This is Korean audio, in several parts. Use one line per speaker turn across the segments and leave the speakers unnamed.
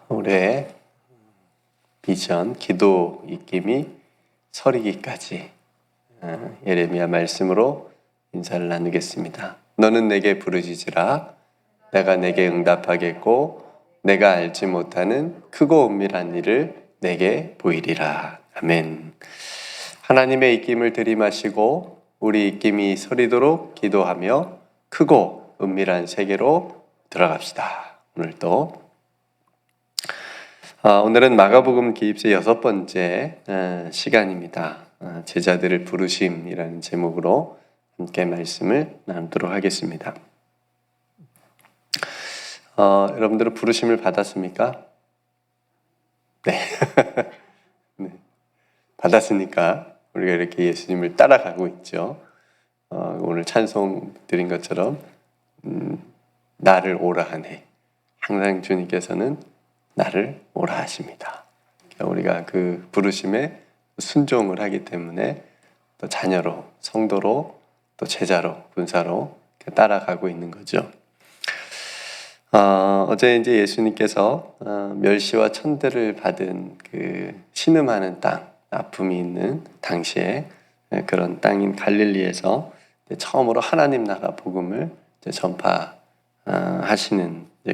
올해 비전, 기도 입김이 서리기까지 예레미야 말씀으로 인사를 나누겠습니다. 너는 내게 부르짖으라. 내가 내게 응답하겠고 내가 알지 못하는 크고 은밀한 일을 내게 보이리라. 아멘. 하나님의 입김을 들이마시고 우리 입김이 서리도록 기도하며 크고 은밀한 세계로 들어갑시다. 오늘은 마가복음 기입세 6번째 시간입니다. 제자들을 부르심이라는 제목으로 함께 말씀을 나누도록 하겠습니다. 여러분들은 부르심을 받았습니까? 네. 네. 받았으니까 우리가 이렇게 예수님을 따라가고 있죠. 오늘 찬송 드린 것처럼 나를 오라 하네. 항상 주님께서는 나를 오라 하십니다. 우리가 그 부르심에 순종을 하기 때문에 또 자녀로, 성도로, 또 제자로, 군사로 따라가고 있는 거죠. 어제 이제 예수님께서 멸시와 천대를 받은 그 신음하는 땅, 아픔이 있는 당시에 그런 땅인 갈릴리에서 처음으로 하나님 나라 복음을 전파하시는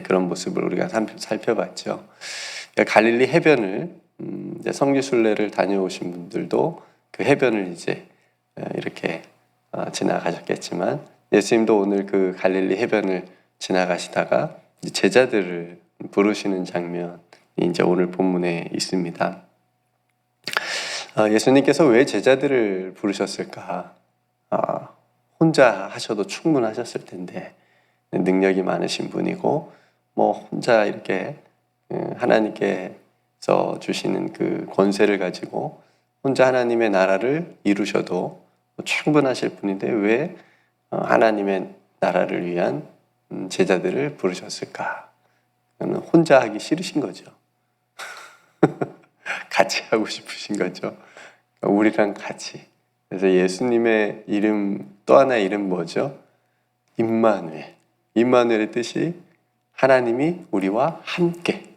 그런 모습을 우리가 살펴봤죠. 갈릴리 해변을 성지순례를 다녀오신 분들도 그 해변을 이제 이렇게 지나가셨겠지만 예수님도 오늘 그 갈릴리 해변을 지나가시다가 제자들을 부르시는 장면이 이제 오늘 본문에 있습니다. 예수님께서 왜 제자들을 부르셨을까? 혼자 하셔도 충분하셨을 텐데 능력이 많으신 분이고 혼자 이렇게 하나님께서 주시는 그 권세를 가지고 혼자 하나님의 나라를 이루셔도 충분하실 분인데 왜 하나님의 나라를 위한 제자들을 부르셨을까? 혼자 하기 싫으신 거죠. 같이 하고 싶으신 거죠. 우리랑 같이. 그래서 예수님의 이름, 또 하나의 이름 뭐죠? 임마누엘. 임마누엘의 뜻이 하나님이 우리와 함께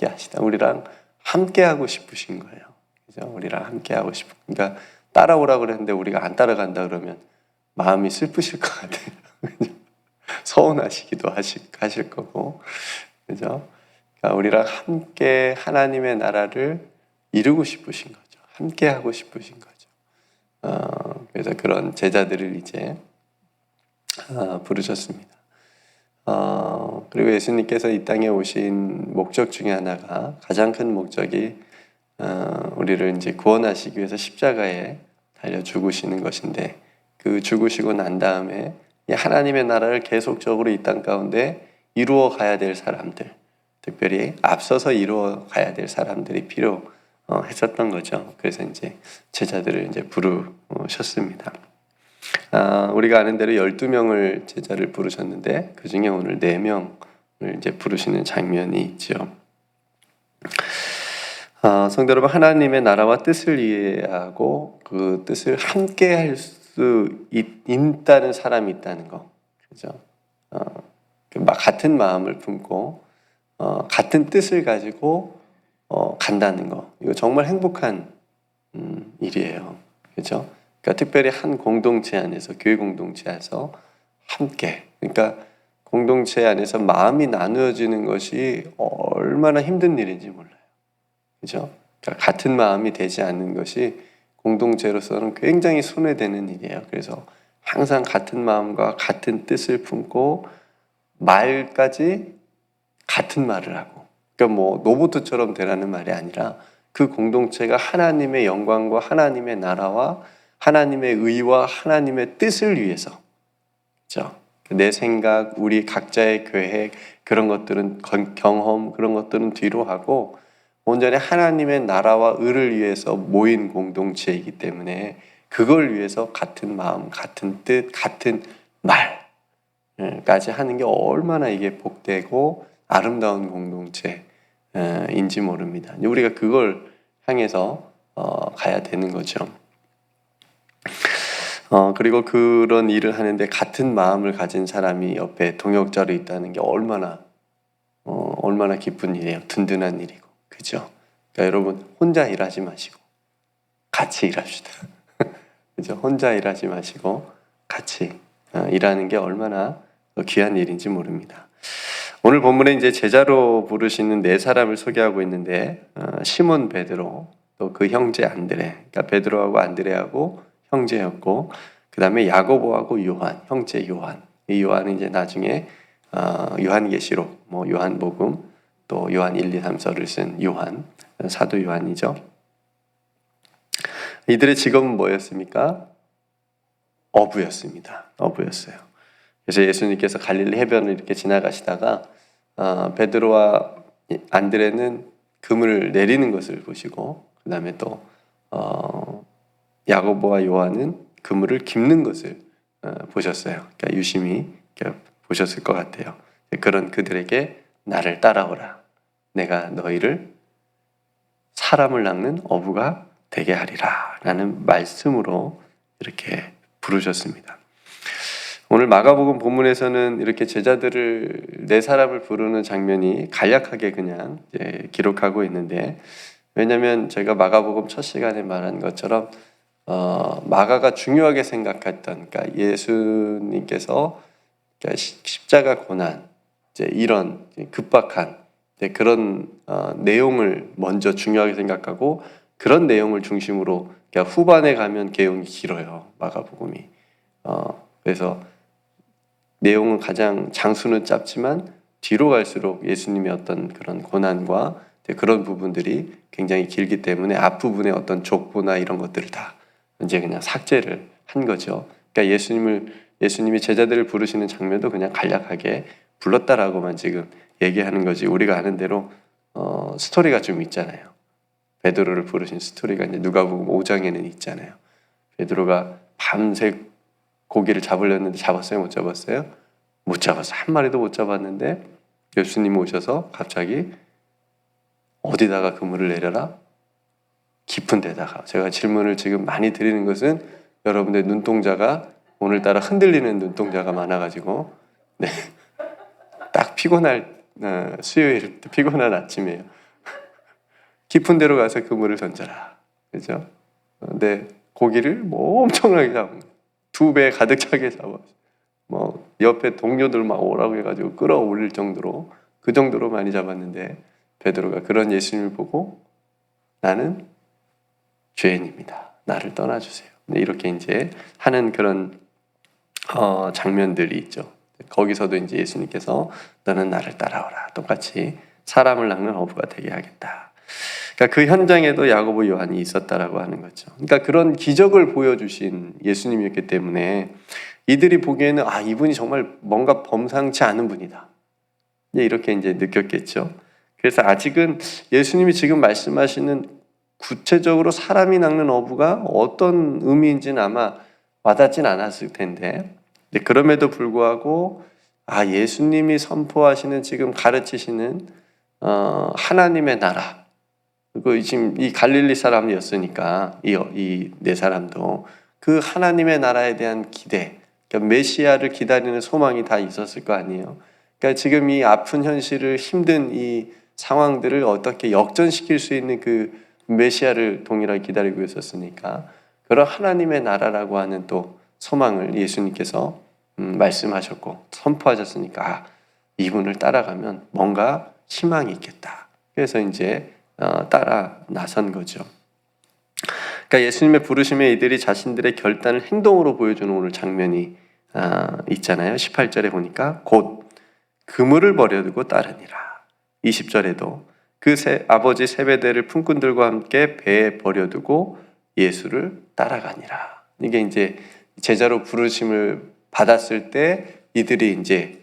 하시다. 우리랑 함께 하고 싶으신 거예요. 그죠? 우리랑 함께 하고 싶은. 그러니까 따라오라 그랬는데 우리가 안 따라간다 그러면 마음이 슬프실 것 같아요. 서운하시기도 하실 거고. 그죠? 그러니까 우리랑 함께 하나님의 나라를 이루고 싶으신 거죠. 함께 하고 싶으신 거죠. 그래서 그런 제자들을 이제 부르셨습니다. 그리고 예수님께서 이 땅에 오신 목적 중에 하나가 가장 큰 목적이 우리를 이제 구원하시기 위해서 십자가에 달려 죽으시는 것인데 그 죽으시고 난 다음에 하나님의 나라를 계속적으로 이 땅 가운데 이루어 가야 될 사람들, 특별히 앞서서 이루어 가야 될 사람들이 필요했었던 거죠. 그래서 이제 제자들을 이제 부르셨습니다. 우리가 아는 대로 12명을 제자를 부르셨는데 그 중에 오늘 4명을 이제 부르시는 장면이 있죠. 성도 여러분, 하나님의 나라와 뜻을 이해하고 그 뜻을 함께 할 수 있다는 사람이 있다는 거. 그죠? 같은 마음을 품고 같은 뜻을 가지고 간다는 거. 이거 정말 행복한 일이에요. 그죠? 그러니까 특별히 한 공동체 안에서, 교회 공동체 안에서 함께, 그러니까 공동체 안에서 마음이 나누어지는 것이 얼마나 힘든 일인지 몰라요. 그죠? 그러니까 같은 마음이 되지 않는 것이 공동체로서는 굉장히 손해되는 일이에요. 그래서 항상 같은 마음과 같은 뜻을 품고 말까지 같은 말을 하고, 그러니까 로봇처럼 되라는 말이 아니라 그 공동체가 하나님의 영광과 하나님의 나라와 하나님의 의와 하나님의 뜻을 위해서, 그렇죠? 내 생각, 우리 각자의 계획, 그런 것들은 경험, 그런 것들은 뒤로 하고 온전히 하나님의 나라와 의를 위해서 모인 공동체이기 때문에 그걸 위해서 같은 마음, 같은 뜻, 같은 말까지 하는 게 얼마나 이게 복되고 아름다운 공동체인지 모릅니다. 우리가 그걸 향해서 가야 되는 거죠. 그리고 그런 일을 하는데 같은 마음을 가진 사람이 옆에 동역자로 있다는 게 얼마나 얼마나 기쁜 일이에요. 든든한 일이고. 그죠? 그러니까 여러분 혼자 일하지 마시고 같이 일합시다. 그죠? 혼자 일하지 마시고 같이 일하는 게 얼마나 귀한 일인지 모릅니다. 오늘 본문에 이제 제자로 부르시는 네 사람을 소개하고 있는데 시몬 베드로, 또 그 형제 안드레, 그러니까 베드로하고 안드레하고 형제였고, 그 다음에 야고보하고 요한, 형제 요한. 이 요한은 이제 나중에 요한계시록, 뭐 요한복음, 또 요한 1, 2, 3서를 쓴 요한, 사도 요한이죠. 이들의 직업은 뭐였습니까? 어부였습니다. 어부였어요. 그래서 예수님께서 갈릴리 해변을 이렇게 지나가시다가 베드로와 안드레는 그물을 내리는 것을 보시고, 그 다음에 또 야고보와 요한은 그물을 깁는 것을 보셨어요. 그러니까 유심히 보셨을 것 같아요. 그런 그들에게 나를 따라오라. 내가 너희를 사람을 낚는 어부가 되게 하리라 라는 말씀으로 이렇게 부르셨습니다. 오늘 마가복음 본문에서는 이렇게 제자들을 네 사람을 부르는 장면이 간략하게 그냥 이제 기록하고 있는데, 왜냐하면 제가 마가복음 첫 시간에 말한 것처럼 마가가 중요하게 생각했던, 그러니까 예수님께서 십자가 고난, 이제 이런 급박한 그런 내용을 먼저 중요하게 생각하고, 그런 내용을 중심으로, 그러니까 후반에 가면 내용이 길어요, 마가복음이. 그래서 내용은 가장 장수는 짧지만 뒤로 갈수록 예수님의 어떤 그런 고난과 그런 부분들이 굉장히 길기 때문에 앞부분의 어떤 족보나 이런 것들을 다 이제 그냥 삭제를 한 거죠. 그러니까 예수님이 제자들을 부르시는 장면도 그냥 간략하게 불렀다라고만 지금 얘기하는 거지, 우리가 아는 대로 스토리가 좀 있잖아요. 베드로를 부르신 스토리가 이제 누가복음 5장에는 있잖아요. 베드로가 밤새 고기를 잡으려는데 잡았어요? 못 잡았어요? 못 잡았어요. 한 마리도 못 잡았는데 예수님이 오셔서 갑자기 어디다가 그물을 내려라? 깊은 데다가. 제가 질문을 지금 많이 드리는 것은 여러분들 눈동자가 오늘따라 흔들리는 눈동자가 많아가지고 딱 피곤할 수요일 피곤한 아침이에요. 깊은 데로 가서 그물을 던져라. 그죠? 근데 고기를 뭐 엄청나게 잡은 2배 가득 차게 잡았어요. 뭐 옆에 동료들 막 오라고 해가지고 끌어올릴 정도로, 그 정도로 많이 잡았는데 베드로가 그런 예수님을 보고 나는 죄인입니다. 나를 떠나주세요. 이렇게 이제 하는 그런 장면들이 있죠. 거기서도 이제 예수님께서 너는 나를 따라오라. 똑같이 사람을 낚는 어부가 되게 하겠다. 그러니까 그 현장에도 야고보 요한이 있었다라고 하는 거죠. 그러니까 그런 기적을 보여주신 예수님이었기 때문에 이들이 보기에는 이분이 정말 뭔가 범상치 않은 분이다. 이렇게 이제 느꼈겠죠. 그래서 아직은 예수님이 지금 말씀하시는 구체적으로 사람이 낚는 어부가 어떤 의미인지는 아마 와닿진 않았을 텐데, 그럼에도 불구하고 예수님이 선포하시는, 지금 가르치시는 하나님의 나라, 그 지금 이 갈릴리 사람이었으니까 이 네 사람도 그 하나님의 나라에 대한 기대, 그러니까 메시아를 기다리는 소망이 다 있었을 거 아니에요. 그러니까 지금 이 아픈 현실을, 힘든 이 상황들을 어떻게 역전시킬 수 있는 그 메시아를 동일하게 기다리고 있었으니까, 그런 하나님의 나라라고 하는 또 소망을 예수님께서 말씀하셨고 선포하셨으니까 이분을 따라가면 뭔가 희망이 있겠다. 그래서 이제 따라 나선 거죠. 그러니까 예수님의 부르심에 이들이 자신들의 결단을 행동으로 보여주는 오늘 장면이 있잖아요. 18절에 보니까 곧 그물을 버려두고 따르니라. 20절에도 그 아버지 세베대를 품꾼들과 함께 배에 버려두고 예수를 따라가니라. 이게 이제 제자로 부르심을 받았을 때 이들이 이제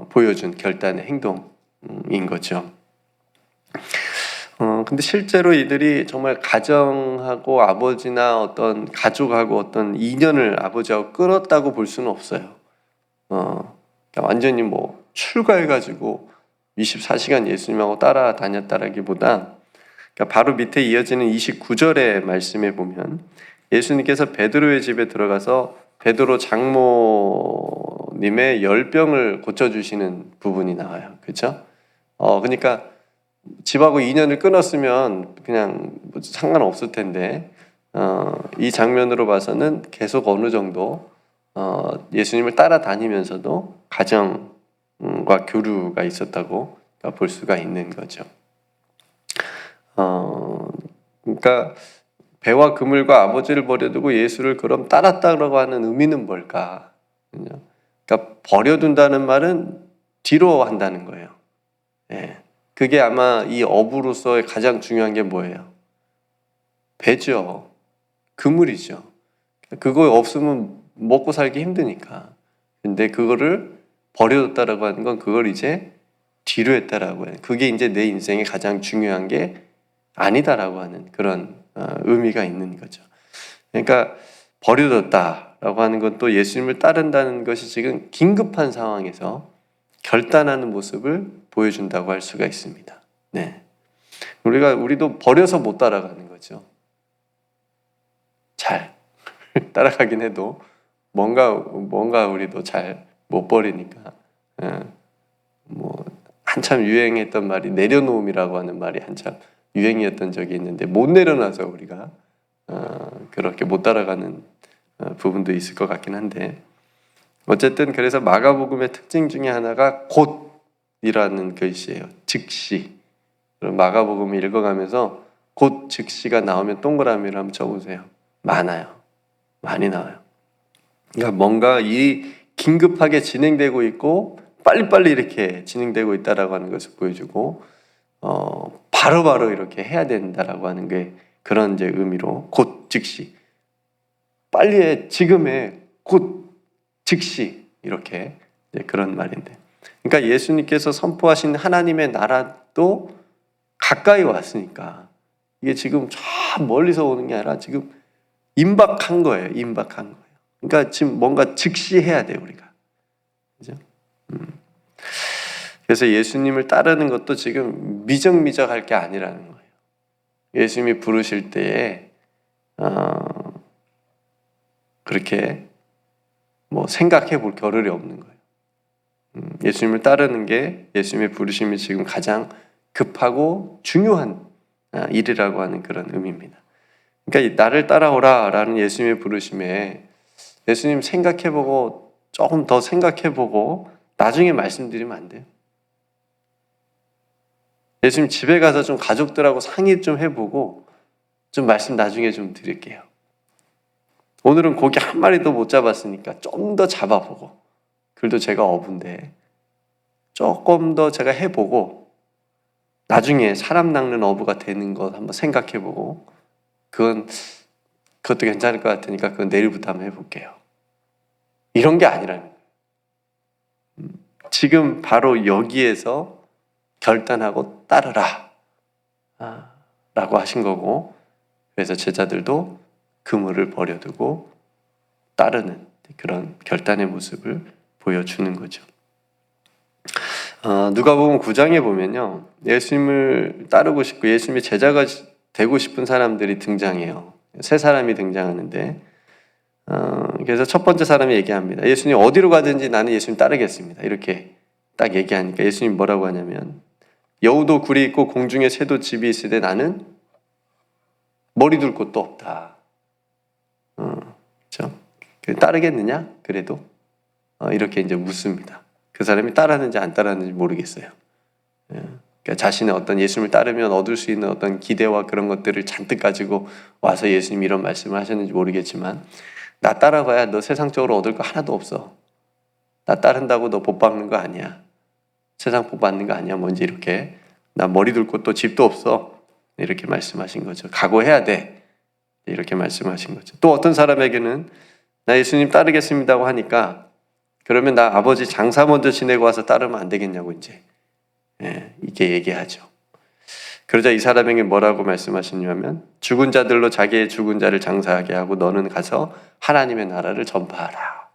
보여준 결단의 행동인 거죠. 근데 실제로 이들이 정말 가정하고 아버지나 어떤 가족하고 어떤 인연을 아버지하고 끌었다고 볼 수는 없어요. 그러니까 완전히 뭐 출가해가지고 24시간 예수님하고 따라다녔다라기보다, 그러니까 바로 밑에 이어지는 29절의 말씀에 보면 예수님께서 베드로의 집에 들어가서 베드로 장모님의 열병을 고쳐주시는 부분이 나와요. 그렇죠? 그러니까 집하고 인연을 끊었으면 그냥 뭐 상관없을 텐데 이 장면으로 봐서는 계속 어느 정도 예수님을 따라다니면서도 가정과 교류가 있었다고 볼 수가 있는 거죠. 그러니까 배와 그물과 아버지를 버려두고 예수를 그럼 따랐다고 하는 의미는 뭘까? 그러니까 버려둔다는 말은 뒤로 한다는 거예요. 예. 그게 아마 이 어부로서의 가장 중요한 게 뭐예요? 배죠. 그물이죠. 그거 없으면 먹고 살기 힘드니까. 근데 그거를 버려뒀다라고 하는 건 그걸 이제 뒤로 했다라고 해요. 그게 이제 내 인생에 가장 중요한 게 아니다라고 하는 그런 의미가 있는 거죠. 그러니까 버려뒀다라고 하는 건 또 예수님을 따른다는 것이 지금 긴급한 상황에서 결단하는 모습을 보여준다고 할 수가 있습니다. 네. 우리도 버려서 못 따라가는 거죠. 잘 따라가긴 해도 뭔가 우리도 잘 못 버리니까. 뭐 한참 유행했던 말이 내려놓음이라고 하는 말이 한참 유행이었던 적이 있는데 못 내려놔서 우리가 그렇게 못 따라가는 부분도 있을 것 같긴 한데 어쨌든 그래서 마가복음의 특징 중에 하나가 곧이라는 글씨예요. 즉시. 마가복음을 읽어가면서 곧 즉시가 나오면 동그라미를 한번 쳐보세요. 많아요. 많이 나와요. 그러니까 뭔가 일이 긴급하게 진행되고 있고 빨리빨리 이렇게 진행되고 있다라고 하는 것을 보여주고 바로바로 이렇게 해야 된다라고 하는 게 그런 이제 의미로 곧 즉시 빨리 해 지금에 곧 즉시 이렇게 이제 그런 말인데 그러니까 예수님께서 선포하신 하나님의 나라도 가까이 왔으니까 이게 지금 저 멀리서 오는 게 아니라 지금 임박한 거예요. 임박한 거예요. 그러니까 지금 뭔가 즉시 해야 돼요, 우리가. 그죠? 그래서 예수님을 따르는 것도 지금 미적미적할 게 아니라는 거예요. 예수님이 부르실 때에 그렇게 뭐 생각해 볼 겨를이 없는 거예요. 예수님을 따르는 게 예수님의 부르심이 지금 가장 급하고 중요한 일이라고 하는 그런 의미입니다. 그러니까 나를 따라오라 라는 예수님의 부르심에 예수님 생각해보고 조금 더 생각해보고 나중에 말씀드리면 안 돼요? 예수님 집에 가서 좀 가족들하고 상의 좀 해보고 좀 말씀 나중에 좀 드릴게요. 오늘은 고기 한 마리도 못 잡았으니까 좀 더 잡아보고 그래도 제가 어부인데 조금 더 제가 해보고 나중에 사람 낚는 어부가 되는 것 한번 생각해보고 그것도 괜찮을 것 같으니까 그건 내일부터 한번 해볼게요. 이런 게 아니라는 거예요. 지금 바로 여기에서 결단하고 따르라 라고 하신 거고 그래서 제자들도 그물을 버려두고 따르는 그런 결단의 모습을 보여주는 거죠. 누가복음 9장에 보면요. 예수님을 따르고 싶고 예수님의 제자가 되고 싶은 사람들이 등장해요. 세 사람이 등장하는데 그래서 첫 번째 사람이 얘기합니다. 예수님 어디로 가든지 나는 예수님 따르겠습니다. 이렇게 딱 얘기하니까 예수님 뭐라고 하냐면 여우도 굴이 있고 공중에 새도 집이 있을 때 나는 머리 둘 곳도 없다. 그렇죠? 따르겠느냐? 그래도 이렇게 이제 묻습니다. 그 사람이 따르는지 안 따르는지 모르겠어요. 그러니까 자신의 어떤 예수님을 따르면 얻을 수 있는 어떤 기대와 그런 것들을 잔뜩 가지고 와서 예수님이 이런 말씀을 하셨는지 모르겠지만 나 따라봐야 너 세상적으로 얻을 거 하나도 없어. 나 따른다고 너 복 받는 거 아니야. 세상 복 받는 거 아니야. 뭔지 이렇게 나 머리 둘 곳도 집도 없어. 이렇게 말씀하신 거죠. 각오해야 돼. 이렇게 말씀하신 거죠. 또 어떤 사람에게는 나 예수님 따르겠습니다고 하니까 그러면 나 아버지 장사 먼저 지내고 와서 따르면 안 되겠냐고 이제 이게 얘기하죠. 그러자 이 사람에게 뭐라고 말씀하시냐면 죽은 자들로 자기의 죽은 자를 장사하게 하고 너는 가서 하나님의 나라를 전파하라.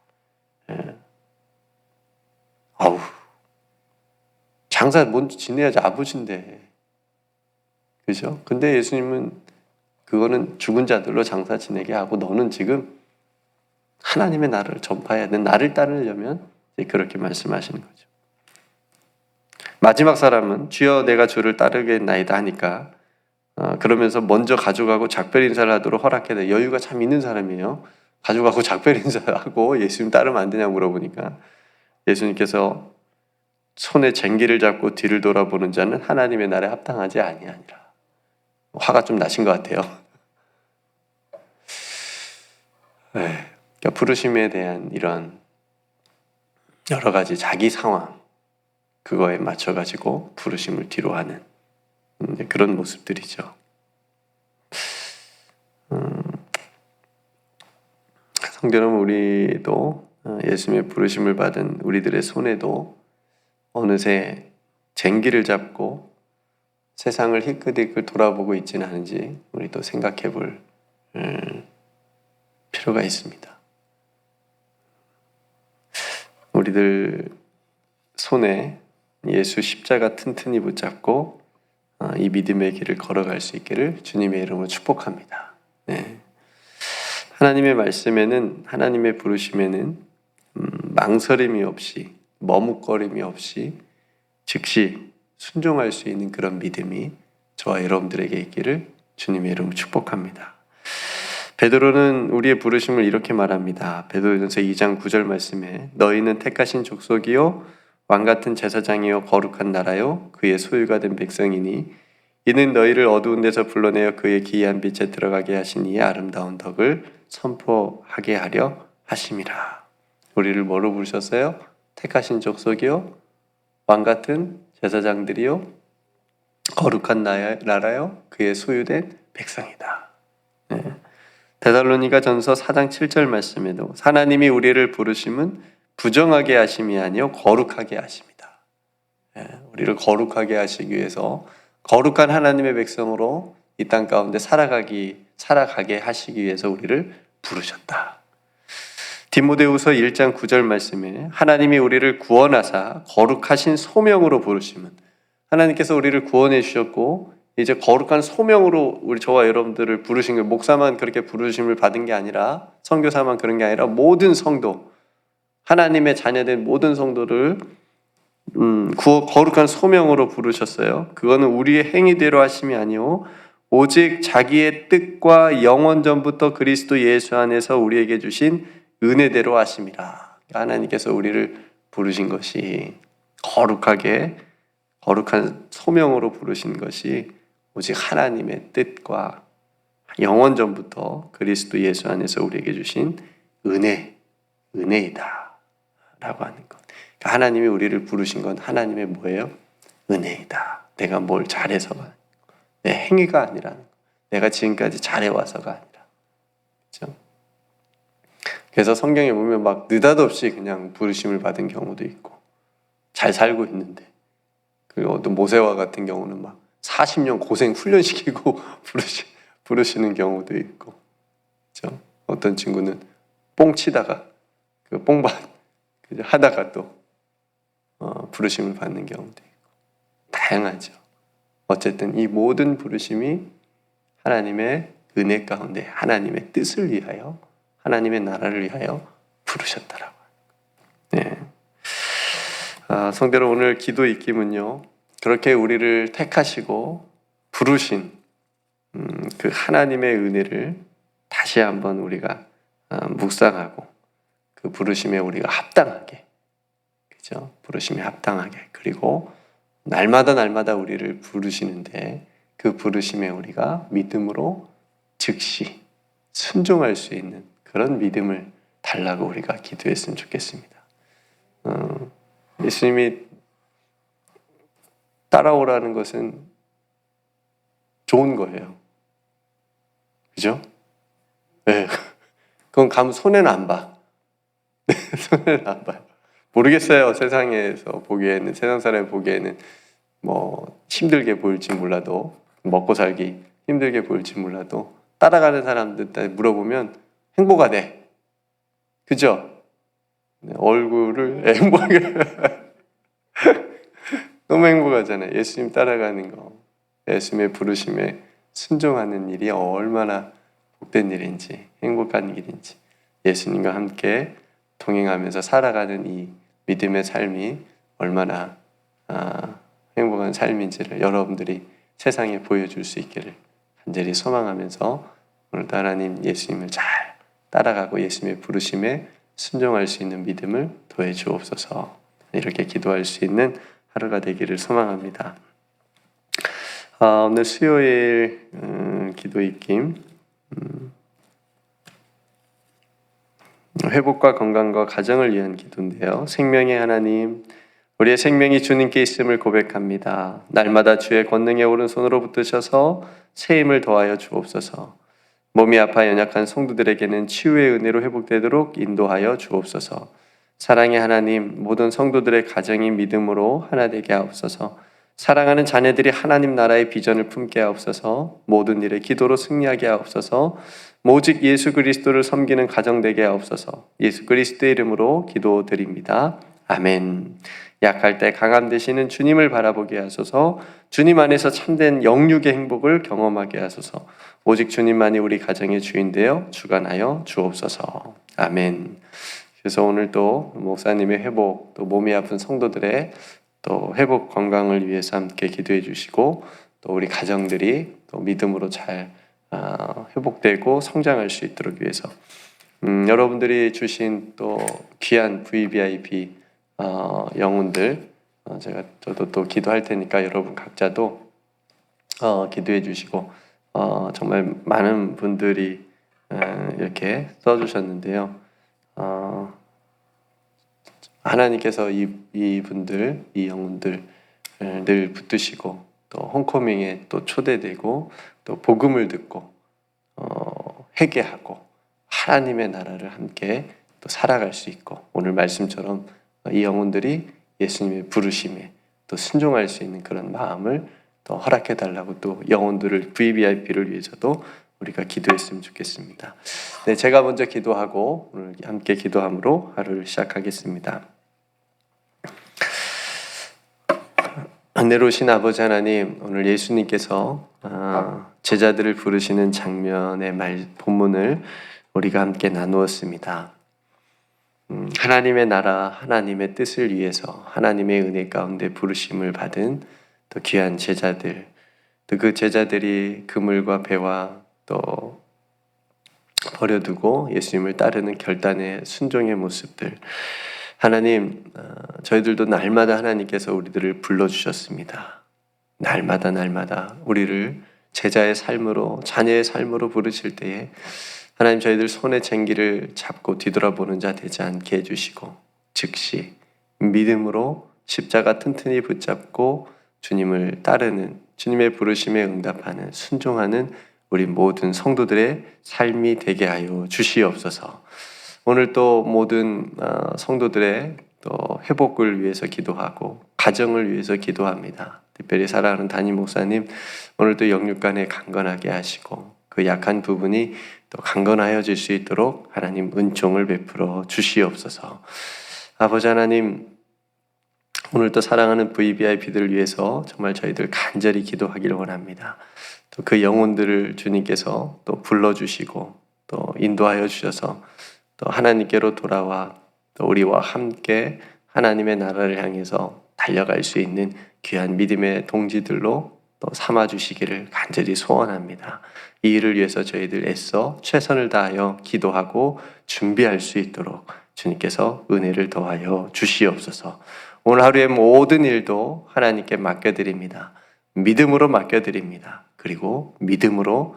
아우 장사 먼저 지내야지 아버지인데 그죠? 근데 예수님은 그거는 죽은 자들로 장사 지내게 하고 너는 지금 하나님의 나라를 전파해야 돼. 나를 따르려면 그렇게 말씀하시는 거죠. 마지막 사람은 주여 내가 주를 따르겠나이다 하니까 그러면서 먼저 가져가고 작별 인사를 하도록 허락해야 돼. 여유가 참 있는 사람이에요. 가져가고 작별 인사를 하고 예수님 따르면 안 되냐고 물어보니까 예수님께서 손에 쟁기를 잡고 뒤를 돌아보는 자는 하나님의 나라에 합당하지 아니하니라. 화가 좀 나신 것 같아요. 그러니까 부르심에 대한 이런 여러 가지 자기 상황 그거에 맞춰가지고 부르심을 뒤로 하는 그런 모습들이죠. 성도 여러분, 우리도 예수님의 부르심을 받은 우리들의 손에도 어느새 쟁기를 잡고 세상을 희끗희끗 돌아보고 있지는 않은지 우리도 생각해 볼 필요가 있습니다. 우리들 손에 예수 십자가 튼튼히 붙잡고 이 믿음의 길을 걸어갈 수 있기를 주님의 이름으로 축복합니다. 네. 하나님의 말씀에는, 하나님의 부르심에는 망설임이 없이, 머뭇거림이 없이 즉시 순종할 수 있는 그런 믿음이 저와 여러분들에게 있기를 주님의 이름으로 축복합니다. 베드로는 우리의 부르심을 이렇게 말합니다. 베드로전서 2장 9절 말씀에 너희는 택하신 족속이요 왕같은 제사장이요 거룩한 나라요 그의 소유가 된 백성이니 이는 너희를 어두운 데서 불러내어 그의 기이한 빛에 들어가게 하신 이의 아름다운 덕을 선포하게 하려 하심이라. 우리를 뭐로 부르셨어요? 택하신 족속이요 왕같은 제사장들이요 거룩한 나라요 그의 소유된 백성이다. 네. 데살로니가 전서 4장 7절 말씀에도 하나님이 우리를 부르심은 부정하게 하심이 아니요 거룩하게 하심이다. 우리를 거룩하게 하시기 위해서 거룩한 하나님의 백성으로 이 땅 가운데 살아가게 하시기 위해서 우리를 부르셨다. 디모데후서 1장 9절 말씀에 하나님이 우리를 구원하사 거룩하신 소명으로 부르심은 하나님께서 우리를 구원해 주셨고 이제 거룩한 소명으로 우리 저와 여러분들을 부르신 거예요. 목사만 그렇게 부르심을 받은 게 아니라 선교사만 그런 게 아니라 모든 성도 하나님의 자녀된 모든 성도를 거룩한 소명으로 부르셨어요. 그거는 우리의 행위대로 하심이 아니오 오직 자기의 뜻과 영원 전부터 그리스도 예수 안에서 우리에게 주신 은혜대로 하심이라. 하나님께서 우리를 부르신 것이 거룩한 소명으로 부르신 것이 오직 하나님의 뜻과 영원 전부터 그리스도 예수 안에서 우리에게 주신 은혜이다 라고 하는 것. 그러니까 하나님이 우리를 부르신 건 하나님의 뭐예요? 은혜이다. 내가 뭘 잘해서가 내 행위가 아니라는 것. 내가 지금까지 잘해와서가 아니라. 그렇죠? 그래서 성경에 보면 막 느닷없이 그냥 부르심을 받은 경우도 있고 잘 살고 있는데 그리고 또 모세와 같은 경우는 막 40년 고생 훈련시키고 부르시는 경우도 있고, 그렇죠? 어떤 친구는 뽕 치다가 그 뽕밭 하다가 또 부르심을 받는 경우도 있고, 다양하죠. 어쨌든 이 모든 부르심이 하나님의 은혜 가운데 하나님의 뜻을 위하여, 하나님의 나라를 위하여 부르셨다라고. 네. 성대로 오늘 기도 익힘은요. 그렇게 우리를 택하시고 부르신 그 하나님의 은혜를 다시 한번 우리가 묵상하고 그 부르심에 우리가 합당하게, 그죠? 부르심에 합당하게, 그리고 날마다 우리를 부르시는데 그 부르심에 우리가 믿음으로 즉시 순종할 수 있는 그런 믿음을 달라고 우리가 기도했으면 좋겠습니다. 예수님이 따라오라는 것은 좋은 거예요. 그죠? 네. 그건 가면 손해는 안 봐. 손해는 안 봐요. 모르겠어요. 세상에서 보기에는, 세상 사람이 보기에는 뭐 힘들게 보일지 몰라도, 먹고 살기 힘들게 보일지 몰라도 따라가는 사람들 물어보면 행복하대. 그죠? 네, 얼굴을 행복하게 너무 행복하잖아요. 예수님 따라가는 거, 예수님의 부르심에 순종하는 일이 얼마나 복된 일인지, 행복한 일인지, 예수님과 함께 동행하면서 살아가는 이 믿음의 삶이 얼마나 행복한 삶인지를 여러분들이 세상에 보여줄 수 있기를 간절히 소망하면서 오늘도 하나님 예수님을 잘 따라가고 예수님의 부르심에 순종할 수 있는 믿음을 더해 주옵소서. 이렇게 기도할 수 있는 하루가 되기를 소망합니다. 오늘 수요일 기도 입김 회복과 건강과 가정을 위한 기도인데요. 생명의 하나님, 우리의 생명이 주님께 있음을 고백합니다. 날마다 주의 권능의 오른손으로 붙드셔서 새 힘을 더하여 주옵소서. 몸이 아파 연약한 성도들에게는 치유의 은혜로 회복되도록 인도하여 주옵소서. 사랑의 하나님, 모든 성도들의 가정이 믿음으로 하나 되게 하옵소서. 사랑하는 자녀들이 하나님 나라의 비전을 품게 하옵소서. 모든 일에 기도로 승리하게 하옵소서. 오직 예수 그리스도를 섬기는 가정 되게 하옵소서. 예수 그리스도의 이름으로 기도드립니다. 아멘. 약할 때 강함 되시는 주님을 바라보게 하소서. 주님 안에서 참된 영육의 행복을 경험하게 하소서. 오직 주님만이 우리 가정의 주인 되어 주관하여 주옵소서. 아멘. 그래서 오늘 또 목사님의 회복, 또 몸이 아픈 성도들의 또 회복 건강을 위해서 함께 기도해 주시고, 또 우리 가정들이 또 믿음으로 잘 회복되고 성장할 수 있도록 위해서 여러분들이 주신 또 귀한 VVIP 영혼들, 저도 또 기도할 테니까 여러분 각자도 기도해 주시고, 정말 많은 분들이 이렇게 써주셨는데요. 하나님께서 이분들, 이 영혼들 늘 붙드시고, 또 홈커밍에 또 초대되고, 또 복음을 듣고 회개하고 하나님의 나라를 함께 또 살아갈 수 있고, 오늘 말씀처럼 이 영혼들이 예수님의 부르심에 또 순종할 수 있는 그런 마음을 또 허락해 달라고, 또 영혼들을 VVIP를 위해서도 우리가 기도했으면 좋겠습니다. 네, 제가 먼저 기도하고 오늘 함께 기도함으로 하루를 시작하겠습니다. 은혜로우신 아버지 하나님, 오늘 예수님께서 제자들을 부르시는 장면의 본문을 우리가 함께 나누었습니다. 하나님의 나라, 하나님의 뜻을 위해서 하나님의 은혜 가운데 부르심을 받은 또 귀한 제자들, 또 그 제자들이 그물과 배와 또 버려두고 예수님을 따르는 결단의 순종의 모습들, 하나님, 저희들도 날마다 하나님께서 우리들을 불러주셨습니다. 날마다 우리를 제자의 삶으로, 자녀의 삶으로 부르실 때에 하나님, 저희들 손에 쟁기를 잡고 뒤돌아보는 자 되지 않게 해주시고, 즉시 믿음으로 십자가 튼튼히 붙잡고 주님을 따르는, 주님의 부르심에 응답하는, 순종하는 우리 모든 성도들의 삶이 되게 하여 주시옵소서. 오늘 또 모든 성도들의 또 회복을 위해서 기도하고 가정을 위해서 기도합니다. 특별히 사랑하는 담임 목사님, 오늘도 영육간에 강건하게 하시고 그 약한 부분이 또 강건하여질 수 있도록 하나님 은총을 베풀어 주시옵소서. 아버지 하나님, 오늘도 사랑하는 VVIP들을 위해서 정말 저희들 간절히 기도하기를 원합니다. 또 그 영혼들을 주님께서 또 불러주시고 또 인도하여 주셔서 또 하나님께로 돌아와 또 우리와 함께 하나님의 나라를 향해서 달려갈 수 있는 귀한 믿음의 동지들로 또 삼아주시기를 간절히 소원합니다. 이 일을 위해서 저희들 애써 최선을 다하여 기도하고 준비할 수 있도록 주님께서 은혜를 더하여 주시옵소서. 오늘 하루의 모든 일도 하나님께 맡겨드립니다. 믿음으로 맡겨드립니다. 그리고 믿음으로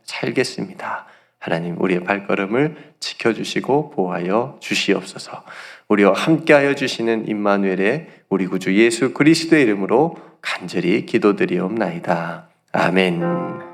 살겠습니다. 하나님, 우리의 발걸음을 지켜주시고 보호하여 주시옵소서. 우리와 함께하여 주시는 임마누엘의 우리 구주 예수 그리스도의 이름으로 간절히 기도드리옵나이다. 아멘.